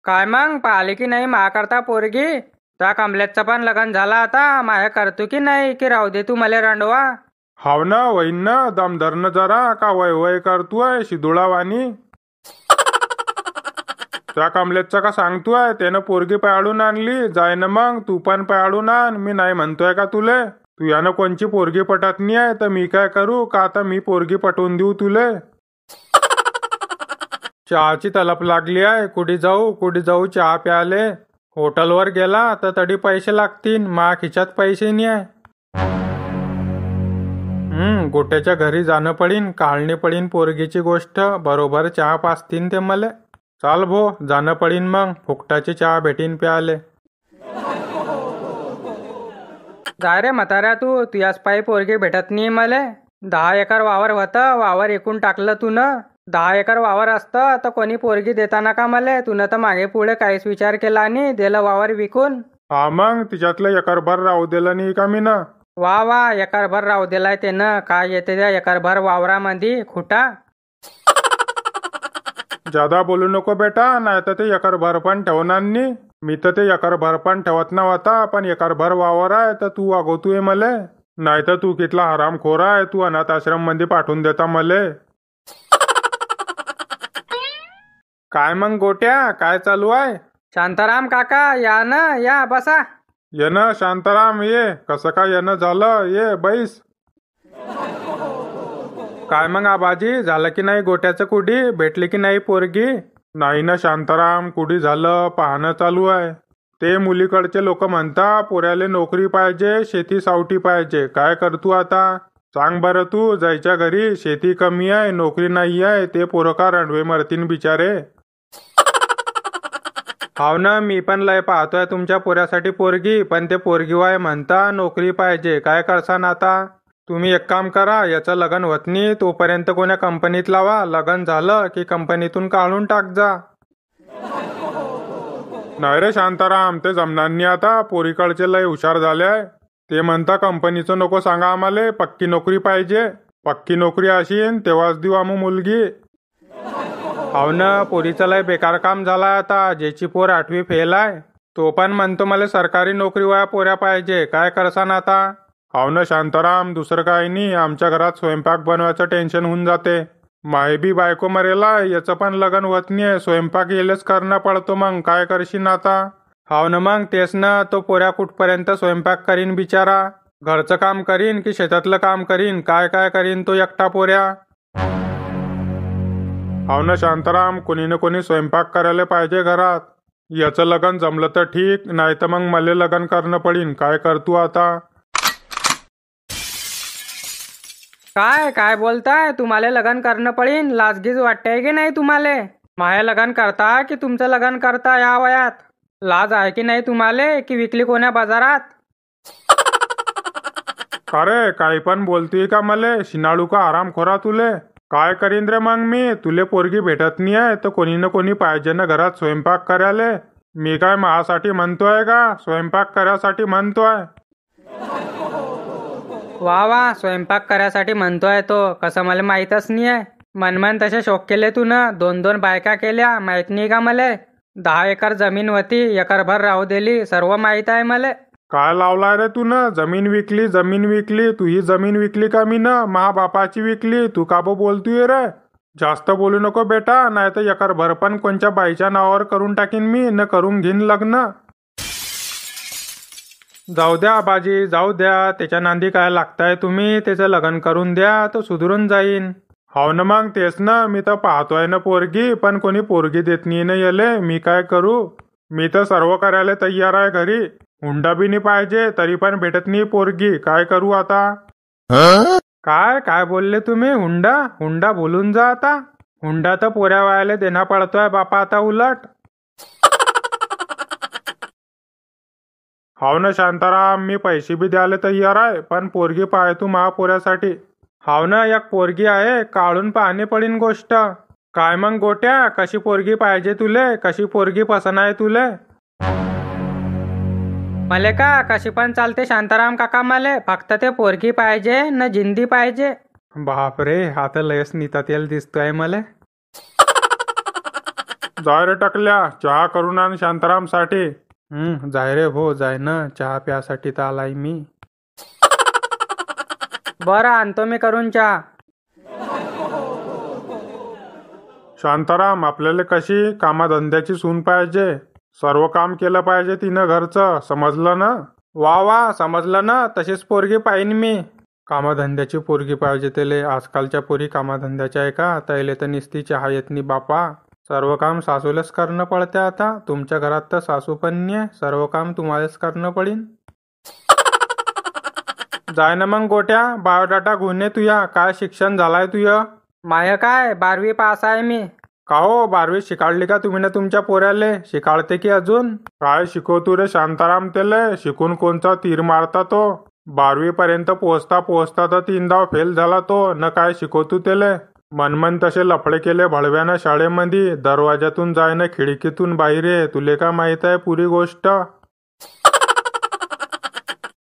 काय मग पाहिली की नाही करता पोरगी? त्या कमलेशचं पण लग्न झालं आता. माया करतो की नाही की राहू दे तू मला रांडवा? हाव ना वहीन ना दम धरणं जरा का वय वय करतोय शिदुळावानी. त्या कमलेशचं का सांगतोय त्यानं पोरगी पाळून आणली जाय ना मग तू पण पाळून आण. मी नाही म्हणतोय का तुले? तू यानं कोणची पोरगी पटत नाही आहे तर मी काय करू का आता मी पोरगी पटवून देऊ तुले? चहाची तलप लागली आहे. कुठे जाऊ चहा प्याले? हॉटेलवर गेला तर तडी पैसे लागतील. मा खिशात पैसे नाही आहे. गोट्याच्या घरी जाणं पडीन काढणी पडीन पोरगीची गोष्ट. बरोबर चहा पाचतीन ते मले. चाल भो जाणं पडीन मग फुकटाची चहा भेटीन प्याले. जाय रे म्हाताऱ्या तू तुझ्याच पायी पोरगी भेटत नाही मले. 10 एकर वावर होतं. वावर एकूण टाकलं तू न. 10 एकर वावर असतं तर कोणी पोरगी देताना का मले? तुनं तर मागे पुढे काहीच विचार केला आणि दिलं वावर विकून. हा मग तिच्यातलं एकरभर राहू दिलं नाही का मी ना? वा एकरभर राहू दिलाय त्यानं. काय येते त्या एकरभर वावरामध्ये खुटा? जादा बोलू नको बेटा नाही तर ते एकरभर पण ठेवणार नाही. मी तर ते एकरभर पण ठेवत नव्हता पण एकरभर वावर आहे तर तू वागवतोय मले. नाही तर तू कितला हरामखोर आहे. तू अनाथ आश्रम मध्ये पाठवून देता मले. काय मग गोट्या काय चालू आहे? शांताराम काका या ना या बसा. ये ना शांताराम ये. कसं काय येणं झालं? ये बैस. काय मग आबाजी झालं की नाही गोट्याचं कुडी? भेटली की नाही पोरगी? नाही ना शांताराम कुडी झालं पाहणं चालू आहे. ते मुलीकडचे लोक म्हणता पोऱ्याले नोकरी पाहिजे शेती सावटी पाहिजे. काय करतू आता? सांग बरं तू जायच्या घरी शेती कमी आहे नोकरी नाही आहे ते पोरं का रणवे मरतीन बिचारे. हाव ना मी पण लय पाहतोय तुमच्या पोऱ्यासाठी पोरगी. पण ते पोरगी वाय म्हणता नोकरी पाहिजे. काय करसान आता? तुम्ही एक काम करा याचं लग्न होत नाही तोपर्यंत कोण्या कंपनीत लावा. लग्न झालं की कंपनीतून काढून टाक जा. नाही रे शांताराम ते जमणार नाही आता. पोरीकडचे लय हुशार झाले आहे. ते म्हणता कंपनीचं नको सांगा आम्हाला पक्की नोकरी पाहिजे. पक्की नोकरी अशीन तेव्हाच देऊ आम्ही मुलगी. हाव ना पोरीचं लय बेकार काम झालाय आता. ज्याची पोर 8वी फेल आहे तो पण म्हणतो मला सरकारी नोकरी वाया पोऱ्या पाहिजे. काय करसान आता? हाव ना शांताराम दुसरं काही नाही. आमच्या घरात स्वयंपाक बनवायचं टेन्शन होऊन जाते. माय बी बायको मरेला याचं पण लग्न होत नाही. स्वयंपाक येलेच करणं पडतो. मग काय करशील आता? हाव ना मग तेच ना. तो पोऱ्या कुठपर्यंत स्वयंपाक करीन बिचारा? घरचं काम करीन की शेतातलं काम करीन? काय काय करीन तो एकटा पोऱ्या? हाव ना शांताराम कोणी ना कोणी स्वयंपाक करायला पाहिजे घरात. याचं लग्न जमलं तर ठीक नाही तर मग मला लग्न करणं पडीन. काय करतू आता? काय काय बोलताय? तुम्हाला लग्न करणं पडीन? लाजगीज वाटते की नाही तुम्हाला? माया लग्न करता की तुमचं लग्न करता या वयात? लाज आहे की नाही तुम्हाला की विकली कोण्या बाजारात? का रे काही पण बोलतोय का मले? शिनाळू का आरामखोरा तुले? काय करीन रे मग मी? तुले पोरगी भेटत नाही आहे तर कोणी ना कोणी पाहिजे ना घरात स्वयंपाक करायला. मी काय माझ्यासाठी म्हणतोय का? स्वयंपाक करायसाठी म्हणतोय. वा स्वयंपाक करायसाठी म्हणतोय तो. कसं मला माहीतच नाही आहे. मनमन तसे शोक केले तू ना. 2-2 बायका केल्या माहित नाही का मला? 10 एकर जमीन होती एकरभर राहू दिली सर्व माहित आहे मला. काय लावलाय रे तू ना? जमीन विकली. तू ही जमीन विकली का मी ना? महा बापाची विकली. तू का बोलतोय रे? जास्त बोलू नको बेटा नाही तर एकरभर पण कोणत्या बाईच्या नावावर करून टाकीन मी न करून घेईन लग्न. जाऊ द्या आबाजी जाऊ द्या. त्याच्या नांदी काय लागताय तुम्ही? त्याचं लग्न करून द्या तो सुधरून जाईन. हाव ना मग तेच ना. मी तर पाहतोय ना पोरगी पण कोणी पोरगी देत नाही ना येले. मी काय करू? मी तर सर्व करायला तयार आहे घरी. हुंडा बी नाही पाहिजे तरी पण भेटत नाही पोरगी. काय करू आता? काय काय बोलले तुम्ही? हुंडा बोलून जा आता. हुंडा तर पोऱ्या वायाला देणं पडतोय बापा आता उलट. हाव ना शांताराम मी पैसे बी द्यायला तयार आहे पण पोरगी पाहे तू महापोऱ्यासाठी. हाव ना एक पोरगी आहे काढून पाहणे पडीन गोष्ट. काय मग गोट्या कशी पोरगी पाहिजे तुले? कशी पोरगी पसंत आहे तुले? मले का कशी पण चालते शांताराम काका. मले फक्त ते पोरगी पाहिजे न जिंदी पाहिजे. बापरे हा तर लयच नीता तेल दिसतोय मला. जाय रे टकल्या, चहा करून आण शांतारामसाठी. जाय रे भो जाय ना, चहा प्यासाठी तर आलाय मी. बरं आणतो मी करून चहा. शांताराम, आपल्याला कशी कामाधंद्याची सून पाहिजे. सर्व काम केलं पाहिजे तिनं घरचं, समजलं ना. वा वा, समजलं ना. तशीच पोरगी पाहिन मी. कामाधंद्याची पोरगी पाहिजे त्याले. आजकालच्या पोरी कामाधंद्याच्या आहे का? त्याले तर निस्ती चहा येत नाही बापा. सर्व काम सासूलाच करणं पडते आता. तुमच्या घरात तर सासू पण नाही, सर्व काम तुम्हालाच करणं पडीन. जाय ना मग गोट्या, बायोडाटा घेऊन ये तुया. काय शिक्षण झालाय तुया? माय काय 12वी पास आहे मी. का हो, 12वी शिकाडली का तुम्ही ना तुमच्या पोऱ्याले? शिकाडते की अजून? काय शिकवतो रे शांताराम त्याले? शिकून कोणचा तीर मारता तो? 12वी पर्यंत पोहोचता पोहोचता तर 3दा फेल झाला तो. न काय शिकवतो त्याले? मनमन तसे लफडे केले भडव्यानं शाळेमध्ये. दरवाजातून जाय ना खिडकीतून बाहेर ये. तुले का माहित आहे पुरी गोष्ट?